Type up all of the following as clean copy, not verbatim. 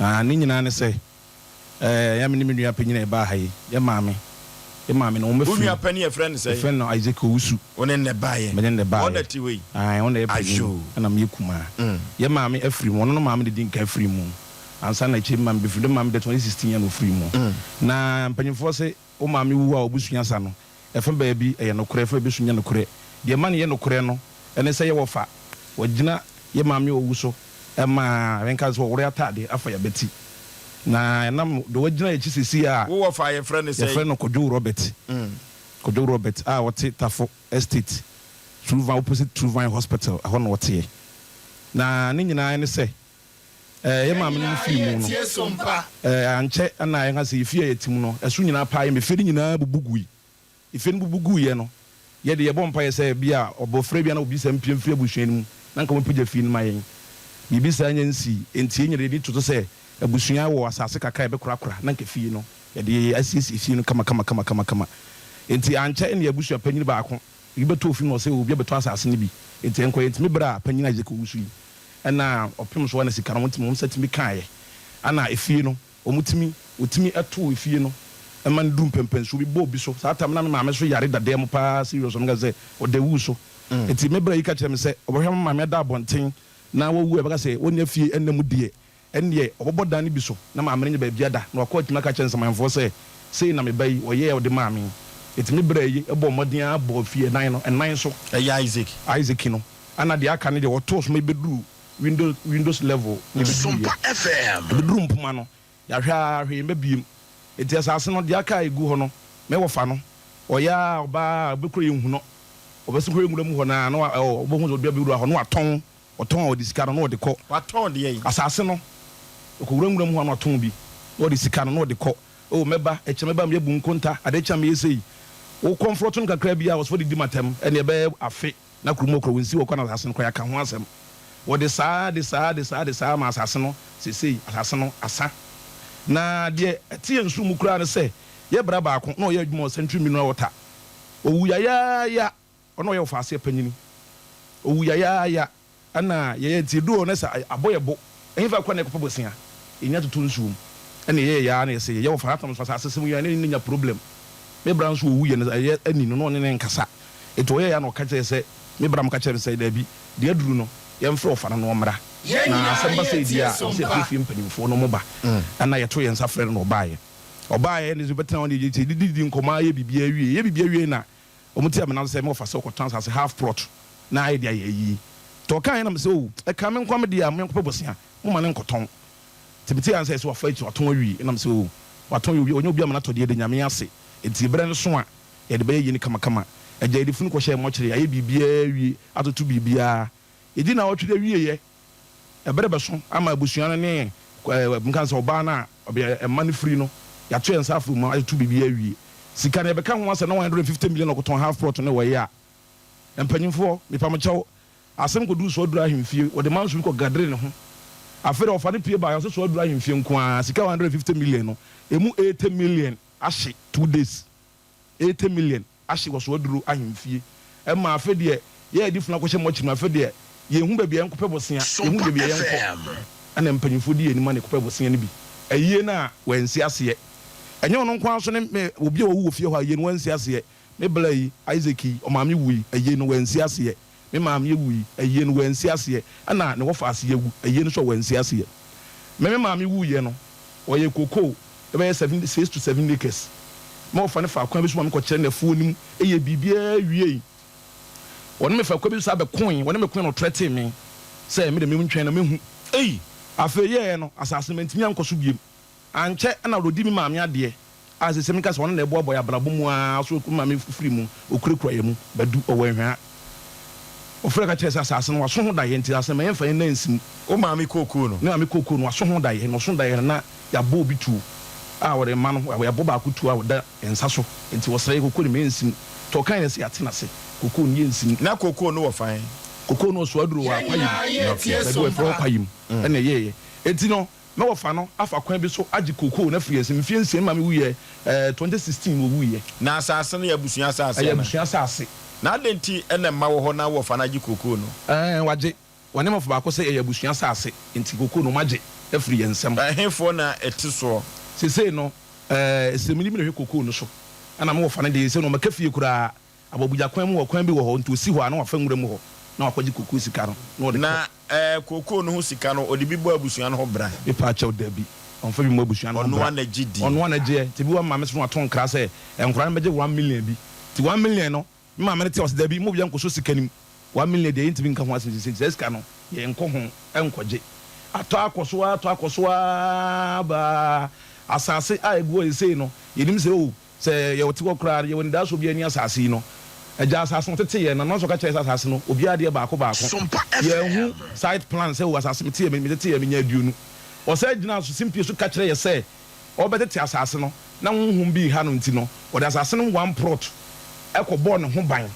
Ni nyina ne say ya me ni nua panyina e ba ha yi ya maame no me nua pani e friend say friend no Isaac Owusu one ne ba ye me ne ba ye what that way on e panyina na me kuma ya maame afiri mu no maame de din ka afiri mu ansa na chi maame befiri maame de 2016 ya no afiri mu na mpanyimfo se o maame wu a obusua sa no e fa ba bi e no kore fa bi sunya no kore de ma ne ye no kore no ene se ye wo fa wagina ye maame owu so e ma wenka so wore atade afa ya beti na nam do wagina ye chisisi a wo fa ye friend say ye friend no Kojo Robert Kojo Robert a wote Tafo Estate Truvan opposite Truvan Hospital a hono wote na ne nyina ne se ye maame no fi mu no SOMPA anche na ye nga se ifie yetim no esu nyina pa ye me feri nyina bubugui ife no bubugui ye no ye de ye bompa ye se bia obofre bia na obi se mpiem fie abusuan mu na nka mo pagya fi no mayen bibi sa nya nsi enti enyere di toto se abusua wo asase kaka ebe kurakura na nka fie no ye de asiesi fie no kama enti anche ne abusua panyini ba ako ibeto ofi no se obi abeto asase ne bi enti enko enti me bra panyina je ko wusu yi na opim so na sika no ntimi mo satimi kaaye ana efie no omutimi eto efie no man dum pempen so bi bo bi so sa tam na me maame so yare dade mo pa serious no ga say o de wu so enti me bra yi ka kire me say obohwe maame da bonten na wo wu e baka say woni afie enam die enne obobo dan bi so na maame nya ba bia da na wakọ atima ka kire nsamanfo say na me bayi o ye o de maame enti me bra yi e bo modin abo fie nan no enan so Isaac no ana de aka ne de woto so me beduru Windows level SOMPA FM beduru mpuma no ya hwa me biem enti asase no de aka egu ho no me wofa no oya oba bekro yehu no obesikro yemu mu ho na no obohu zo bia bewuru ho no aton odi sika no odi ko waton de yi asase no okowura mu ho no aton bi odi sika no odi ko o meba meba me bu nkonta adecha me yesei wo comfort no kakra bia wo so di matem ene e be afe na krumo kro wonsi wo kwana asase no ko ya ka ho asem wo de saa ma asase no sesei asase no asa na de tie nsu mu kura ne se ye bra ba ko na o ye adwuma century mineral water owu ya ono ye ofase panyini owu ya ana ye ti do na sa aboyebo enfa kwa na ko bosia enya tutu nsu ene ye ya na se ye ofa atom so asase mu ya ne nya problem me bra nso owu ye na ye ani no ne nkasa eto ye ya na o ka kire se me bra m ka kire se da bi de aduru no ye mfra ofa na no mra na asamba se dia se fifi mpanimfo no moba ana ye to ye nsa frɛ no obaye ne zubetena on ye ti didi nkoma ye bibia wie na omuti amena se me ofa se ko transfer half plot na idea ye yi to kan na me se o e ka me nkwam dia me nkopɛ bosia mo ma ne nkoton tibiti an se so ofa echi waton awie na me se o waton awie onye obi amena to de nyame ase enti bre no so a ye de be yi ni kama agya edi funu ko hye mo kire ye bibia wie atoto bibia edi na wotwe wie ye ebre beso ama abusuan no ne mkansa oba na man free no ya to ensa afro mu atoto bibia wie sika na e beka ho ase na 150 million okoton half plot ne wo ye a empanyimfo mepamchaw asem ko du so dura ahemfie wo de manso ko gadre ne ho afere ofa ne pie ba so so dura ahemfie nko a sika 150 million no emu 80 million ahye 2 days 80 million ahye wo so duru ahemfie e ma afe de ye edi funa ko hye mo chima afe de ye hu ba bia nkopɛ bosia ye hu de bia ye nkɔ ana empanyimfo di enima ne kopɛ bosia ne bi ayie na wansi ase enye ono nkwa so ne obi a wo fie hɔ ayie no wansi ase me bla yi Isaac o maame wu ayie no wansi ase me maame wu ayie no wansi ase ana ne wo fa ase wu ayie no so wansi ase me maame wu ye no o ye koko e be 6 to 7 acres mo fa ne fa kwa bi so ma me ko kire na fu nim e ye bibia wie won me fa kwa bi so abe koin won me koin no threaten me say me de me ntwen na me hu afa ye no assessment mi anko so biem anche na rodi mi maame ade asese mi ka so won na ebo boy abrabo mu a so maame fufuri mu okurekura ye mu badu owanhwa ofre ka chese asase no waso ho da ye nti asase me yemfa ye na nsim o maame kokoo no na maame kokoo no waso ho da ye no so da ye na ya bo bi tu a wore ma no ya bo ba kutu a da ensa so nti wo sere kokoo ni me nsim to kan ye se atena se kokoo ni nsim na kokoo no wo fan kokoo no so aduru wa kwayim na do e fro kwayim ene ye enti no me wo fa no afa kwan bi so agi kokoo na fie nsim fie nsim ma me wuye 2016 wo wuye na asase no ya busua asase ya busua asase na adenti ene ma wo ho na wo fa na agi kokoo no waje wane mo fa ba ko se ya busua asase enti kokoo no maje efiri yensem ahefo na etiso sesei no semini mi hwe kokoo no so ana me wo fa ne de se no makafie kura ababuja kwan mu wo kwan bi wo ho nto si ho ana wa fa nwura mu ho na wakwaji kokoo sika no na kokoo no ho sika no odi bi bo abusua no ho bra bi pa chaw dabi on fa bi mo abusua no ho ono ana gidi ono ana je ti bi wa ma me so aton kra se enkura na beje 1 million bi ti 1 million no ma me te os dabi mo bia nkoso sika nim 1 million de ntimi nka ho asen sika no ye nko ho enkoje ato akoso ba asase a egu ese no yenim se o se ye wote kokra ye woni da so bi ani asase no eja asase no tete ye na no so ka kire asase no obi ade baako ye hu site plan se o asase mete ye me tete ye me nya aduonu o se gina so simpie so ka kire ye se o betete asase no na honhum bi ha no nti no o da asase no one plot ekobɔ no ho ban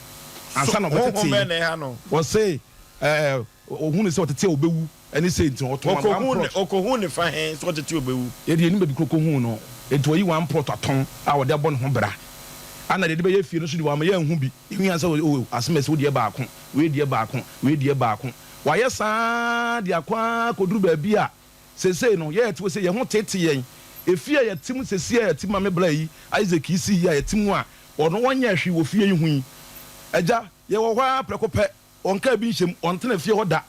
ansa no betete o se ohun se o tete obewu ani se nti o to okohun ne fa hen so tete obewu ye de ni be krokohun no enti oyi one plot aton a o de bɔ no ho bra ana de be ye fie no so di wa ma ye hu bi ihu ansa o asemese wo de baako we de baako wa ye saa de akwa koduru ba bi a sesei no ye eti se ye ho tete yen efie ye tim sesei ye tim ma me bra yi Isaac isi yi ye tim a ono wonya hwe wo fie yi hu yi eja ye wo hwa prekopɛ onka bi nhyem ontena fie hoda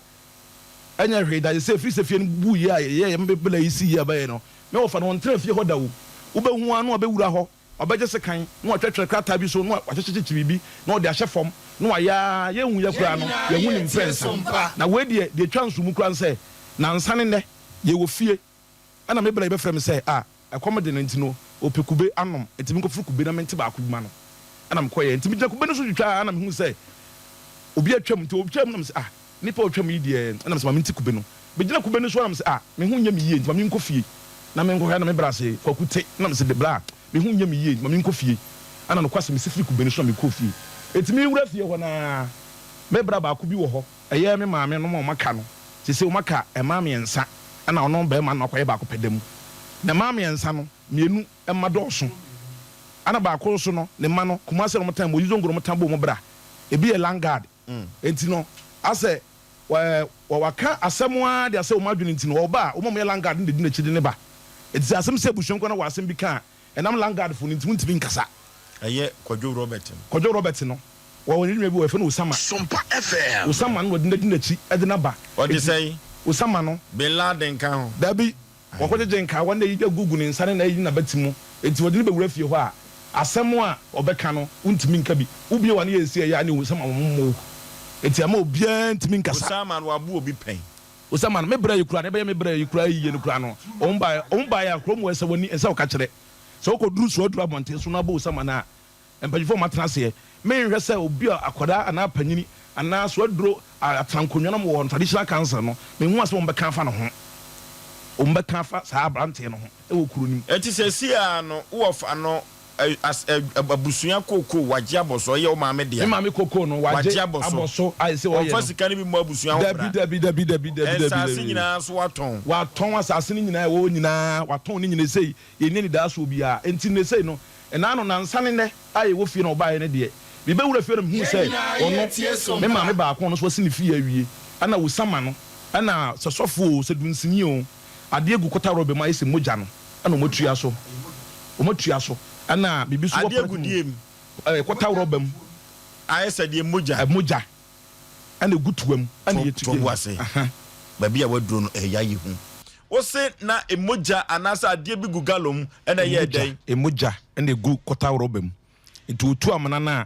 anya hwe da se fie se fie no bu yi a ye me bra yi si yi abaye no me wo fa no ontena fie hoda wo ubehu anu obewura ho obeje se kan no atwetwe krata bi so no ahyehyekye bibi no ode ahye fom no aya ye hu ye kura no ye hu nim friends na we de twansu mu kura nse na nsane ne ye wo fie ana me bra be frem se akomode no ntino opekube anom etimi ko furukube na mente ba akuma no ana mkoye ntimi gya kube no so twitwa ana me hu se obi atwam nti obtwam na me se nipa otwam yi de ana me se ma mente kube no be gina kube no so ana me se me hu nya me yie nti ma me nko fie na me nko ha na me bra se fakute na me se de bra me hu nya me yie ma me nko fie ana no kwase me se furukube no so me ko fie etimi wura fie ho na me bra ba akubi wo ho eye me maame no ma maka no se o maka e maame ensa ana ono ba ma no akoye ba akopedam na maame ensa no mienu emma dɔɔso ana ba ko so no ne ma no kuma se no mtan mo yizo ngoro mtan bo mo bra ebi e langard enti no ase waka asemwa de ase o madwene enti no wo ba o mo langard de dina chidi ne ba enti asem se bushon ko na wasem bi ka enam langard fo enti muntimi nkasa eye Kwadwo Robert no wo woni nwe bi wo fe no Osama SOMPA FM Osama no de dina chi e de na ba o de sei Osama no Bin Laden kan ho dabi wakoje nka wanda yi gugu ne nsane na yi na batimu enti wodi ne be wura fie ho a asem a obeka no untimi nka bi ubie wane yesi ya ne Osama mommo enti ama obia ntimi nkasa Osama no abu obi pen Osama no me bra yikura ne be me bra yikura yi ne kura no omba ya krom wese woni ensa okakere so okoduru so oduru abonte so na ba Osama na empajifo matena se me nhwe se obi akoda ana panyini ana so oduru atrankonwa no mo traditional council no me hu ase ombeka fa no ho ombeka fa sa abrante no ho e wo kuru nim enti se sia no wo fa no abusua koko waje aboso ye o maame de me maame koko no waje aboso ai se wo ye no fasika ne bi mo abusua ho bra dabi asase nyina so waton asase ne nyina wo nyina waton ne nyina sei ye ne da so bia enti ne sei no ena no na nsane ne ai wo fie no ba ye ne de bi be wura fie no hu sei ono me maame ba ko no so se ne fie awie ana Osama no ana sosofo se dunsini o ade egu kota robe ma ese moja no ana omotua so ana bibi so ade egu diem kota robe m ayese de moja ana gutuam ana yetuye wase ba bia waduro no eya yi hu wo se na emoja anasa ade bi gu galom ana ye den emoja ana egu kota robe m nti otu amana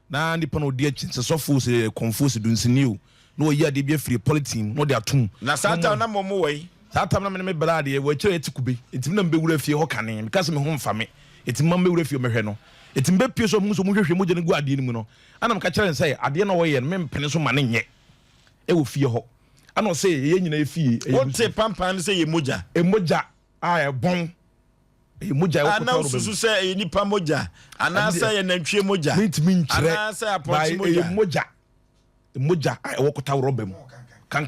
na nipa no de achinse sofo se confuse dunsini o no yi ade bi free politin no de atum na sata na momo wei satam na me brade e wo kire etikube etim na mbe wura fie ho kane because me ho mfame etim ma mbe wura fie mehwe no etim be pie so mu so mu hwehwe moje ne gu ade ni mu no ana me ka kire nsai ade na wo ye no me mpene so ma ne nye e wo fie ho ana o se ye nyina efie wo te pampan se ye moja e bon e moja wo ko ana susu se e nipa moja ana se ye nantwie moja mitimi nkire ana se aponti moja e moja e wo ko ta robem kan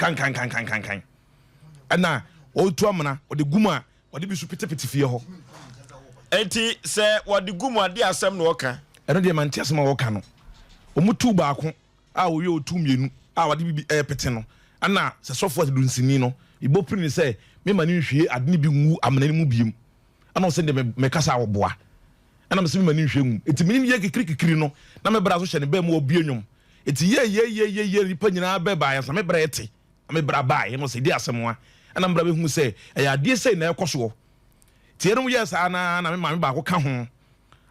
ana otu amana ode guma ode bi su pitepete fie ho enti se wode guma ade asem no oka eno de manti asem oka no omutu baako a oye otu mienu a wode bi pete no ana se sofo de dunsini no ibopri ni se me ma ni hwie ade ni bi ngu amana ni mu biem ana se de me kasa oboa ana me se me ma ni hwie ngu enti me ni ye kikiri no na me bra so hye ne ba mu obi enwom enti ye nipa nyina ba ba ya so me bra ete me bra ba ye no se di asemo ana me bra be hu se ya ade se na ekoso tie no ye sa na me ma me ba ko ka ho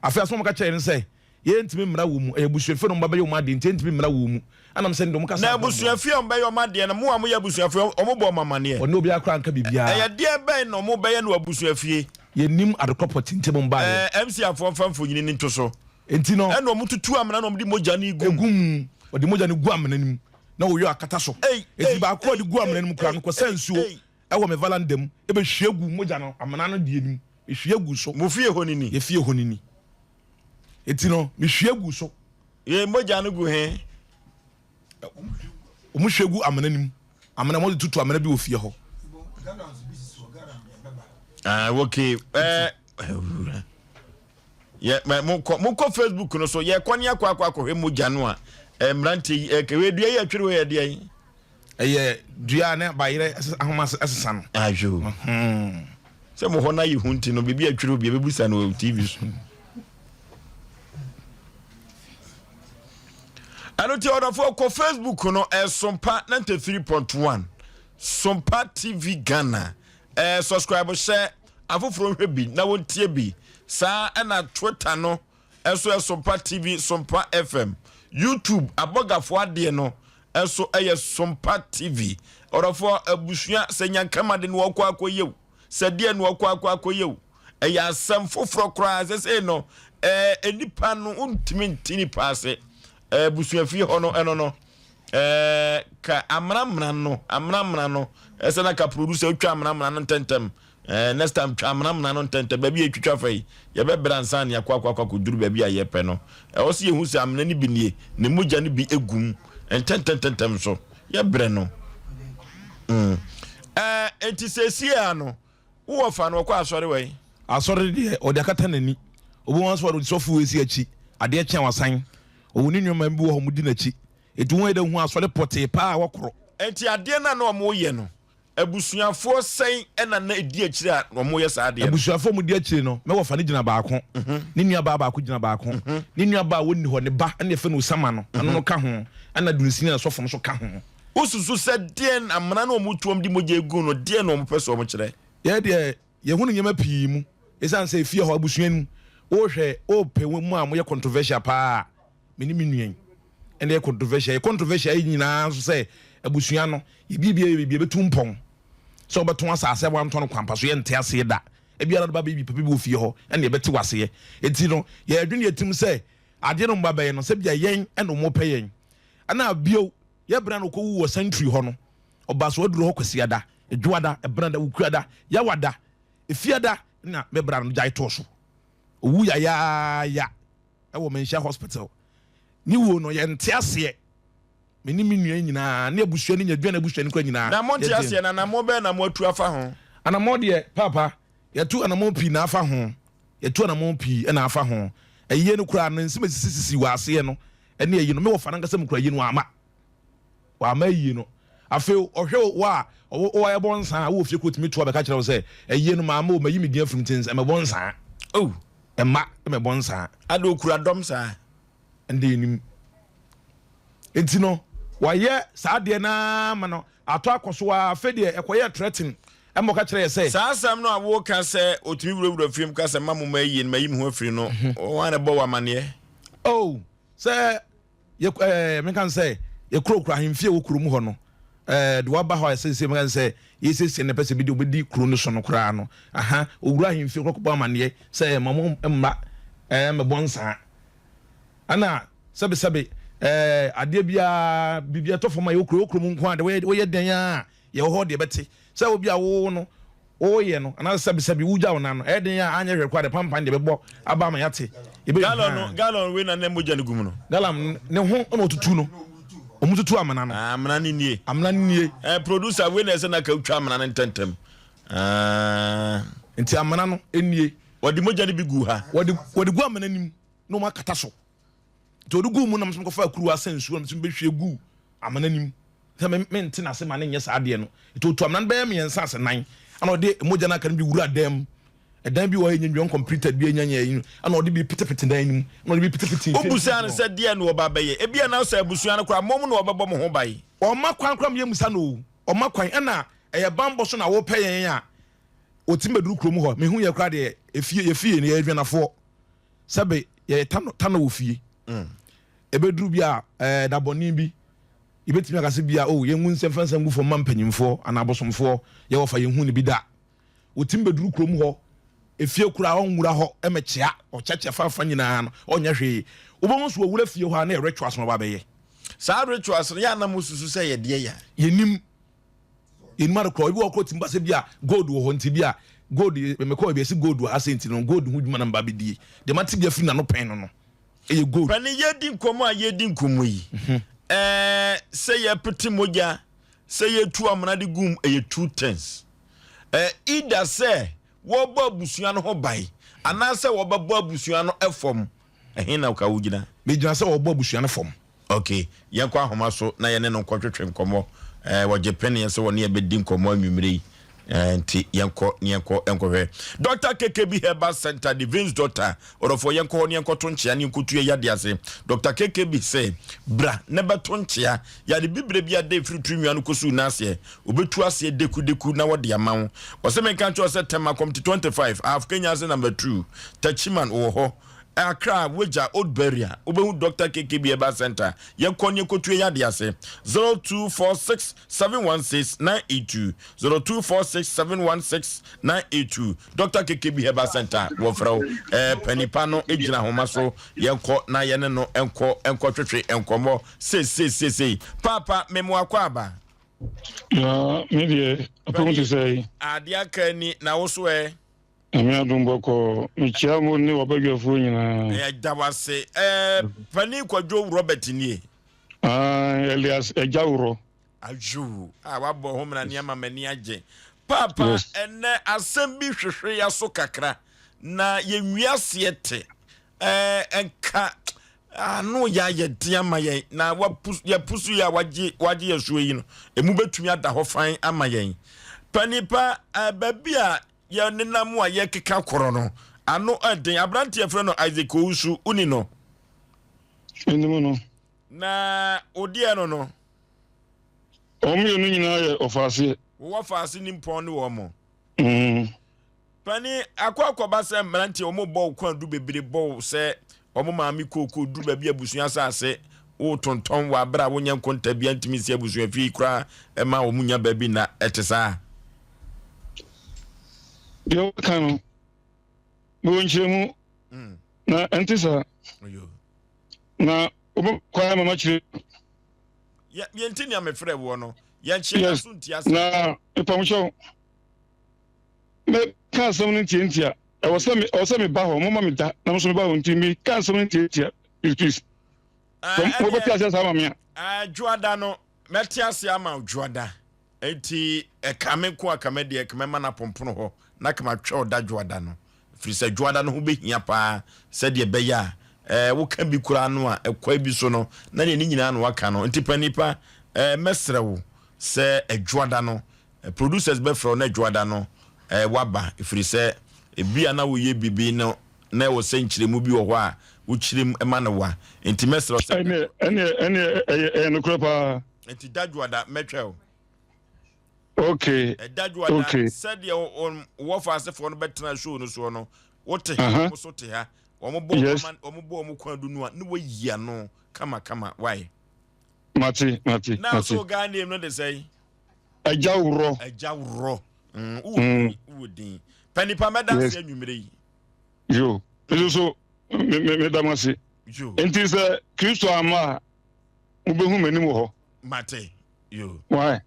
afa so mo ka kye ne se ye ntimi mra wo mu ebusuafe no mba be yo ma de ntimi mra wo mu ana me se ndo mo kasa na ebusuafe on be yo ma de na mo am ye ebusuafe o mo bo mamane oni obi akra nka bibia ye de be no mo be ye no ebusuafe ye nim adekopɔ tintem mba MC afo famfo nyini ni ntoso enti no e no mo tutu amana no mo di moja ni gum odi moja ni gu amana nim na wo yo akata so enti ba ko di gu amana nim kra no ko sensuo e wo me valandem e be hwie gu moja no amana no de nim e hwie gu so mo fie honini ye fie honini enti no me hwie gu so ye moja no gu he o mo hwie gu amana nim amana mo tutu amana bi wo fie ho okay yeah mo ko Facebook no so ye kwani akwa he moja no a mranti kewe dua ye atwere we de ai ye dua na ba yire ahoma asesa no ajo se mo hona yi hunti no bibi atwere obi be busa no TV so anoti order for ko Facebook no SOMPA 93.1 SOMPA TV Ghana subscribe share afoforo hwe bi na wontie bi sa na Twitter no eso SOMPA TV SOMPA FM YouTube abogafo ade no eso SOMPA TV orofo abusua senya kama de no akwakoyew sade no akwakoyew asem foforo kra se no enipa no untimi ntini paase busua fi ho no eno no ka amramra no ese na ka producer twa amramra no tentem next time twa amramra no tentem ba bi etwitwa fai ye be bransan ya kwa duru ba bi aye pe no o se yehu se amna ni bi nie ne moja ni bi egum tentem so ye bre no enti sesia no wo fa no kwa asore we asore de o de akata nani obo wan so sofu esi achi ade akyan wasan o ni nwoma mbi wo ho mudi nachi etu won ede hu asore pote pa wokro enti ade na no mo ye no abusuafo sen ena na edi akire a no mo ye sa ade abusuafo mu di akire no me wo fa ne gina baako ni nua ba ko gina baako ni nua ba woni ho ne ba na efe no sama no ano no ka ho ana dunsini na sofo no so ka ho osusu se den amana no mo tuom di moje egu no de no mo pese o mo kire ye de ye hunu nyema pii mu esan se fie ho abusuanu o hwe o pe mu a mo ye controversial pa meni minuen ene controversial nyina so se abusua no bibia betum pon so beton asase wanto no kwampa so ye nte ase da ebiara no ba bibi papi bo fie ho ene ye beti wase enti no ye adwene yetim se ade no mba baye no se bia yen ene mo pe yen ana bio ye bra no ko wu century ho no oba so aduro ho kwasiada edwada ebranda wukuada ya wada efiada na me bra no jai to so owu ya ewo menhia hospital ni wo no ye nte ase meni minua nyina na abusua ni nyadua na abusua ni kwa nyina na monte ase na mo be na mo atu afa ho ana mo de papa yetu ana mo pi na afa ho yetu ana mo pi na afa ho eyiye no kura na nsima sisi wa ase no ene eyi no me wo fa na ngasa mkura yi no ama yi no afe ohwe wa o ya bonsa wo fie kotimi to abeka kire wo se eyiye no ma o mayi medin afrim tins e me bonsa oh e ma e me bonsa ado kura dom sa ende nim entino waye saade na ma no ato akoso afe de ekoye threaten e mo ka kire se sa asam no awo ka se otimi wura film ka se mamu mayi no mayi ho afiri no o na bo wa mane oh se ye me kan se ye kro ahemfie wo kro mu ho no de wa ba ho se me kan se ye se ne pese bi de obedi kro no so no kra no aha owura ahemfie kro ko mane se mamu mma me bonsa ana sabe ade bibia to foma ye okro mu nko ade wo ye den a ye ho de beti se obi a wo no o ye no ana sabe wuja wo na no e den a anya hwe kwa de pampan de bebo aba ma yate galon we na ne moja ne gum no galam ne ho na otutu no omututu amana no amana ni nie producer we na se na ka utwa amana no tentem enti amana no enie wodi moja ne bi gu ha wodi gu amana nim no makata so to do gu mu na mso ko fa kuru asensu na mso be hwe gu amana nim se me nte na se ma ne nye sa ade no to amana be me yensa se nan ana ɔde mogya na kan bi wura dam ɛdan bi wɔ yɛ nyon completed bi nyanya yi ana ɔde bi pitepete dan nim ana ɔde bi pitepete obusa no sɛ deɛ no ɔba bɛyɛ ebia na sɛ abusua no kora mom no ɔbɛbɔ mo ho bai ɔma kwan kram yɛ musa no ɔma kwan ɛna ɛyɛ bambɔ so na wɔpɛ yɛn a ɔtim bɛduru kurom hɔ mehu yɛ kora deɛ efie ne yɛ adwanafoɔ sɛbe yɛ tano wɔ fie ɛbɛduru bi a dabɔni bi ibetimi akase bi a yɛnhu nsɛm fansɛm gu fɔm ma mpanyimfoɔ ana abosomfoɔ yɛwɔ fa yɛnhu ne bi da ɔtim bɛduru kurom hɔ efie kura ɔnwura hɔ ɛmɛkyea ɔkyɛkyɛ fafa nyinaa no ɔnyɛ hwee wobɛhu so wɔwura fie hɔ a na yɛ rituals no babɛyɛ saa rituals no yɛ anam susu sɛ yɛdeɛ yɛ yɛnim yɛnima kora obi wɔ kɔ tim basɛ bi a gold wɔ hɔ nti bi a gold mɛkɔ bi ɛsi gold wɔ ase nti no gold ho dwuma na mba bɛdie de mate bi afiri na no pɛn no ɛyɛ gold pani yɛdi nkɔmmɔ a yɛdi nkɔmmɔ yi sɛ yɛpete mogya sɛ yɛtu amana de gum ɛyɛ 2 tens ida sɛ wɔbɔ abusua no ho bai anaasɛ wɔbɛbɔ abusua no ɛfɔm ɛhe na woka wogyina megyina sɛ wɔbɔ abusua no fɔm okay yɛnkɔ ahoma so na yɛne no nkɔtwetwe nkɔmmɔ wɔgye pɛne yɛ sɛ wɔne yɛbɛdi nkɔmmɔ anwummere yi nti yɛnkɔ Dr. KKB Herbal Center Divines Doctor orofo yɛnkɔ ne yɛnkɔ to nkyea ne yɛnkɔtu yɛde ase Dr. KKB say bra ne bɛto nkyea yɛde bibre bia de firi tunua no kosu na ase obetu ase deku na wɔde ama wo ɔsɛ menka nkyɛ ɔsɛ tema committee 25 af Kenya as number 2 Tachiman wɔ hɔ Accra Weja Old Barrier Obehu Dr. KKB Herbal Center Yankonye kotu yade ase 0246 716 982 0246 716 982 Dr. KKB Herbal Center wofrao penipano ejina homa so yanko na yene no enko twetwe enkomo sei papa memo akwaba ya media aponto sei adia kani na wo so Amia dumboko michiamu ni wabagafo nyina dawase pani kwadwo Robert nie Elias ejawro aju wabo ho mna niam mani age papa ene asem bi hwehwe ya so kakra na yenwiase te enka anu ya yedea mayen na ya pusu ya waje yesuo yi no emu betumi ada ho fan amayen panipa babia ya nenamu a yekeka koro no ano eden abrante efre no Isaac Owusu uni no enimo no na odie no omu yenu nyina ye ofase wo fase ni mpon ne wo mo pani akwa se mbrante omo bɔ kwan du bebere bɔ se omo maami koko du ba bia busua asase wo tonton wa bra wo nyan konta bia ntimi se busua fi kra e ma omu nya ba bi na etesa yo kanu bonchemu na antisa na obo kwa mama chire ya yentini amefrɛ wo no ya chie so ntia sa na epamucho me ka asɛm no ntiantia ɛwɔ me ba hɔ mama me da na so me ba hɔ ntimi ka asɛm no ntiantia please mo bɛ tia sɛ ma me juada no metia se ama juada enti ekame ko akame de ekame mana pompono hɔ na kama twɛ da juada no firi sɛ juada no ho behia pa sɛ de bɛya wo ka bi kura no a ekwa bi so no na ne nyina no waka no enti panipa mesrɛ wo sɛ juada no producers be from na juada no waba firi sɛ ebia na wo ye bibi no na wo sɛ nkyiremu bi wɔ hɔ a wo kyirem ema na wa enti mesrɛ sɛ ene no kropa enti da juada metwɛ okay okay said you wo fa asefo no betena show no so no wote wo so te ha omo bo omo kwadu no na wo yia no kama why mati na so ga name no de say ajawro udin panipa meda se anwumere yi yo so me damase yo enti se Kristo ama ubehu manim ho mate yo why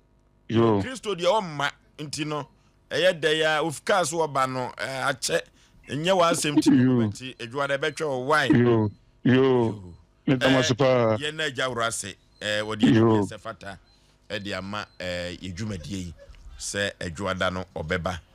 yo Kristo de o ma enti no eye de ya ofika so oba no ache enye wa asem ti enti edwada betwe o why yo me damase pa ye na jawro ase wodi ye se fata e de ama edwumadie yi se edwada no obeba